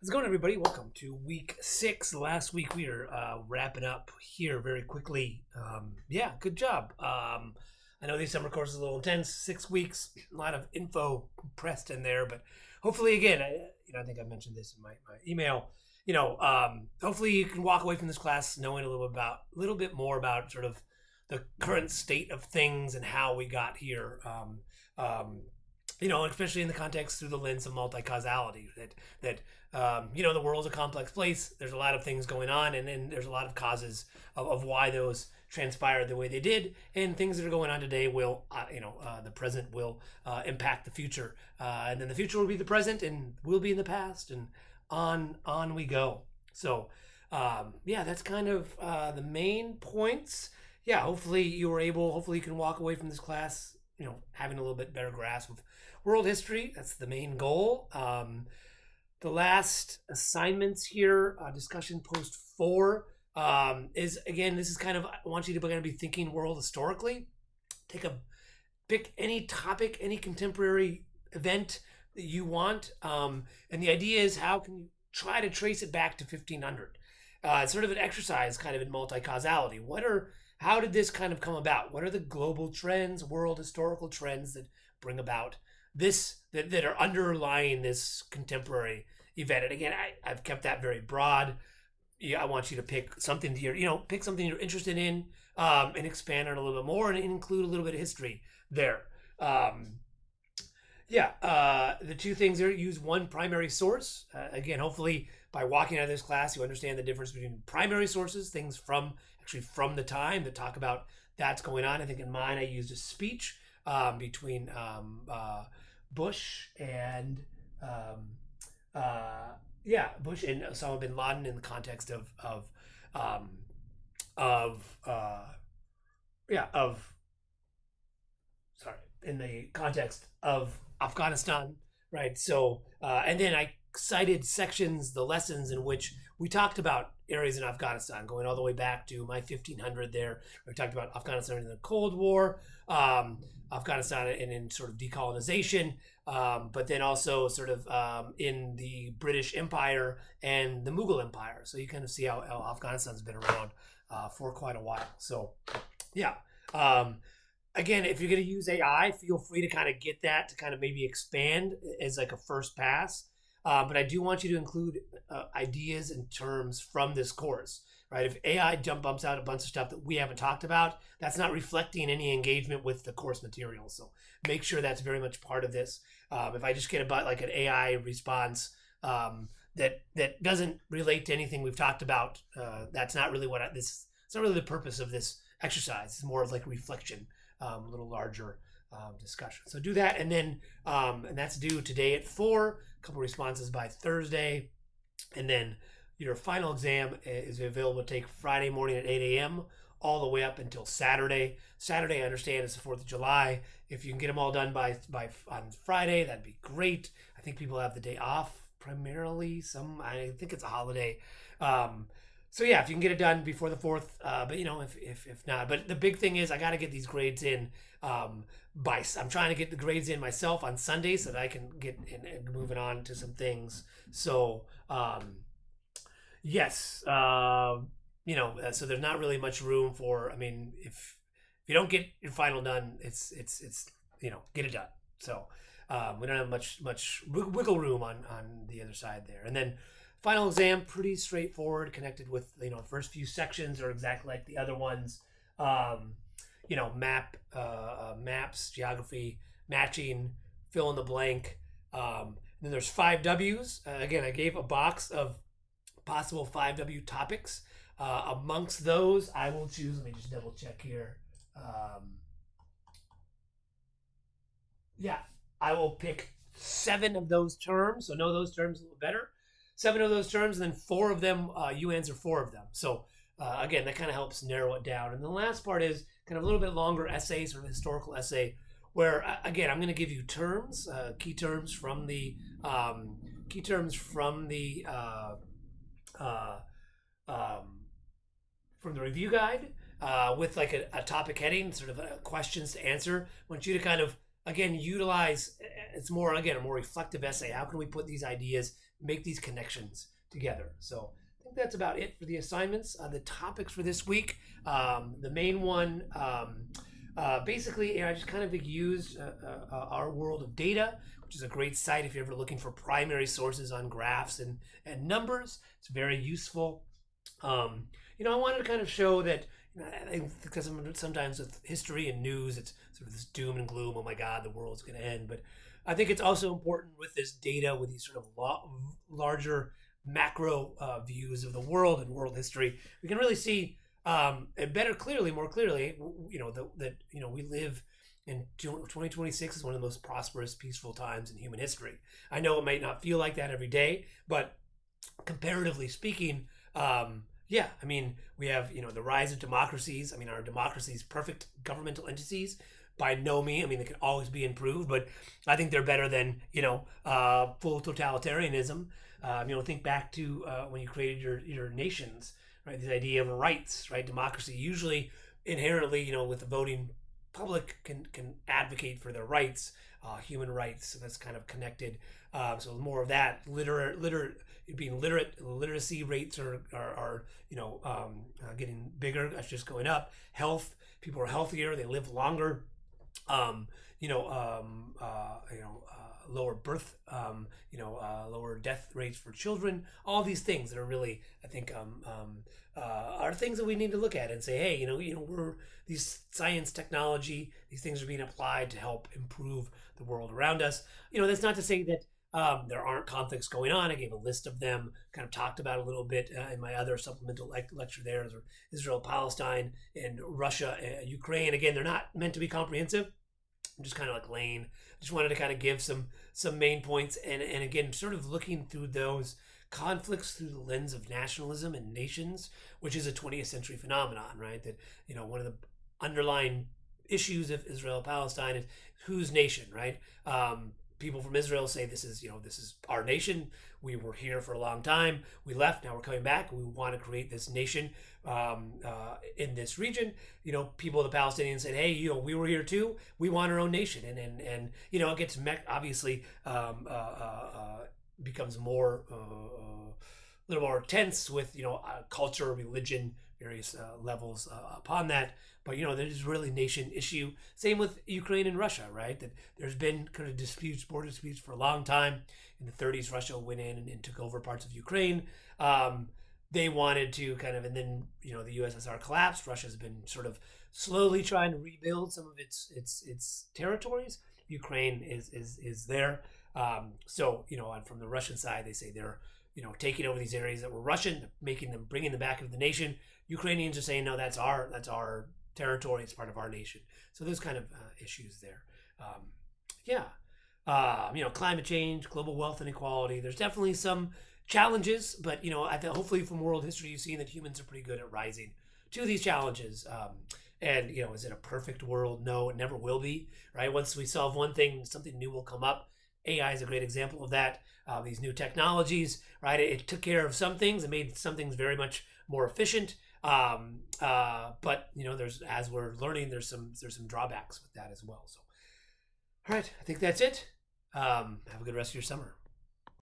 How's it going, everybody? Welcome to week 6. Last week we are wrapping up here very quickly. Yeah, good job. I know these summer courses are a little intense, 6 weeks, a lot of info pressed in there, but hopefully, again, I think I mentioned this in my email. Hopefully you can walk away from this class knowing a little bit more about sort of the current state of things and how we got here. Especially in the context through the lens of multi-causality, that the world's a complex place. There's a lot of things going on, and there's a lot of causes of why those transpired the way they did, and things that are going on today will, the present will impact the future, and then the future will be the present, and will be in the past, and on we go. So, that's kind of the main points. Yeah, hopefully you can walk away from this class, having a little bit better grasp of world history. That's the main goal. The last assignments here, discussion post 4, is, again, this is kind of, I want you to kind of be thinking world historically. Pick any topic, any contemporary event that you want. And the idea is, how can you try to trace it back to 1500? It's sort of an exercise kind of in multi-causality. How did this kind of come about? What are the global trends, world historical trends that bring about this, that are underlying this contemporary event? And again, I've kept that very broad. Yeah, I want you to pick something pick something you're interested in, and expand on it a little bit more and include a little bit of history there. The two things are: use one primary source. Again, hopefully by walking out of this class, you understand the difference between primary sources, things from the time that talk about that's going on. I think in mine, I used a speech between Bush and Bush and Osama bin Laden in the context in the context of Afghanistan, right? So, and then I cited the lessons in which we talked about areas in Afghanistan, going all the way back to my 1500 there. We talked about Afghanistan in the Cold War, Afghanistan and in sort of decolonization, but then also sort of in the British Empire and the Mughal Empire. So you kind of see how Afghanistan's been around for quite a while. So, yeah. Again, if you're going to use AI, feel free to kind of get that to kind of maybe expand as like a first pass. But I do want you to include ideas and terms from this course, right? If AI bumps out a bunch of stuff that we haven't talked about, that's not reflecting any engagement with the course material. So make sure that's very much part of this. If I just get about like an AI response that doesn't relate to anything we've talked about, that's not really it's not really the purpose of this exercise. It's more of like reflection, a little larger discussion. So do that, and then and that's due today at 4. A couple responses by Thursday, and then your final exam is available to take Friday morning at 8 a.m. all the way up until Saturday. Saturday, I understand, it's the 4th of July. If you can get them all done by on Friday, that'd be great. I think people have the day off primarily. I think it's a holiday. So yeah, if you can get it done before the 4th, but if not, but the big thing is I got to get these grades in. I'm trying to get the grades in myself on Sunday so that I can get and moving on to some things. So yes, so there's not really much room for. I mean, if you don't get your final done, it's get it done. So we don't have much wiggle room on the other side there, and then. Final exam, pretty straightforward, connected with, first few sections are exactly like the other ones. Maps, geography, matching, fill in the blank. Then there's 5 W's. Again, I gave a box of possible 5W topics. Amongst those, I will choose, let me just double check here. I will pick 7 of those terms, so know those terms a little better. 7 of those terms, and then 4 of them, you answer 4 of them. So again, that kind of helps narrow it down. And the last part is kind of a little bit longer essay, sort of historical essay, where again, I'm going to give you terms, key terms from the review guide, with like a topic heading, sort of questions to answer. I want you to kind of again, utilize, it's more, again, a more reflective essay. How can we put these ideas, make these connections together? So I think that's about it for the assignments. The topics for this week, the main one, basically, I just kind of used Our World of Data, which is a great site if you're ever looking for primary sources on graphs and numbers. It's very useful. I wanted to kind of show that, because sometimes with history and news, it's sort of this doom and gloom. Oh my God, the world's going to end. But I think it's also important with this data, with these sort of larger macro views of the world and world history, we can really see more clearly, that we live in 2026 is one of the most prosperous, peaceful times in human history. I know it might not feel like that every day, but comparatively speaking, yeah, I mean, we have, the rise of democracies. I mean, our democracies perfect governmental entities? By no means. I mean, they can always be improved, but I think they're better than, full totalitarianism. Think back to when you created your nations, right? This idea of rights, right? Democracy usually inherently, with the voting public can advocate for their rights, human rights. So that's kind of connected. So more of that, being literate, literacy rates are getting bigger. That's just going up. Health, people are healthier, they live longer. Lower birth, lower death rates for children. All these things that are really, I think, are things that we need to look at and say, hey, we're these science, technology, these things are being applied to help improve the world around us. That's not to say that there aren't conflicts going on. I gave a list of them, kind of talked about a little bit in my other supplemental lecture there. Israel, Palestine, and Russia, Ukraine. Again, they're not meant to be comprehensive. I'm just kind of like laying. Just wanted to kind of give some main points, and again, sort of looking through those conflicts through the lens of nationalism and nations, which is a 20th century phenomenon, right? That one of the underlying issues of Israel Palestine is whose nation, right? People from Israel say this is our nation. We were here for a long time. We left. Now we're coming back. We want to create this nation in this region. People of the Palestinians said, "Hey, we were here too. We want our own nation." And it gets obviously becomes more a little more tense with culture, religion, various levels upon that. But there's really nation issue. Same with Ukraine and Russia, right? That there's been kind of border disputes for a long time. In the 30s, Russia went in and took over parts of Ukraine. They wanted to kind of, and then the USSR collapsed. Russia's been sort of slowly trying to rebuild some of its territories. Ukraine is there. And from the Russian side, they say they're taking over these areas that were Russian, bringing them back into the nation. Ukrainians are saying, no, that's our territory. It's part of our nation. So there's kind of issues there. Climate change, global wealth inequality. There's definitely some challenges, but I think hopefully from world history, you've seen that humans are pretty good at rising to these challenges. Is it a perfect world? No, it never will be. Right? Once we solve one thing, something new will come up. AI is a great example of that. These new technologies, right? It took care of some things and made some things very much more efficient. But there's, as we're learning, there's some drawbacks with that as well. So, all right, I think that's it. Have a good rest of your summer.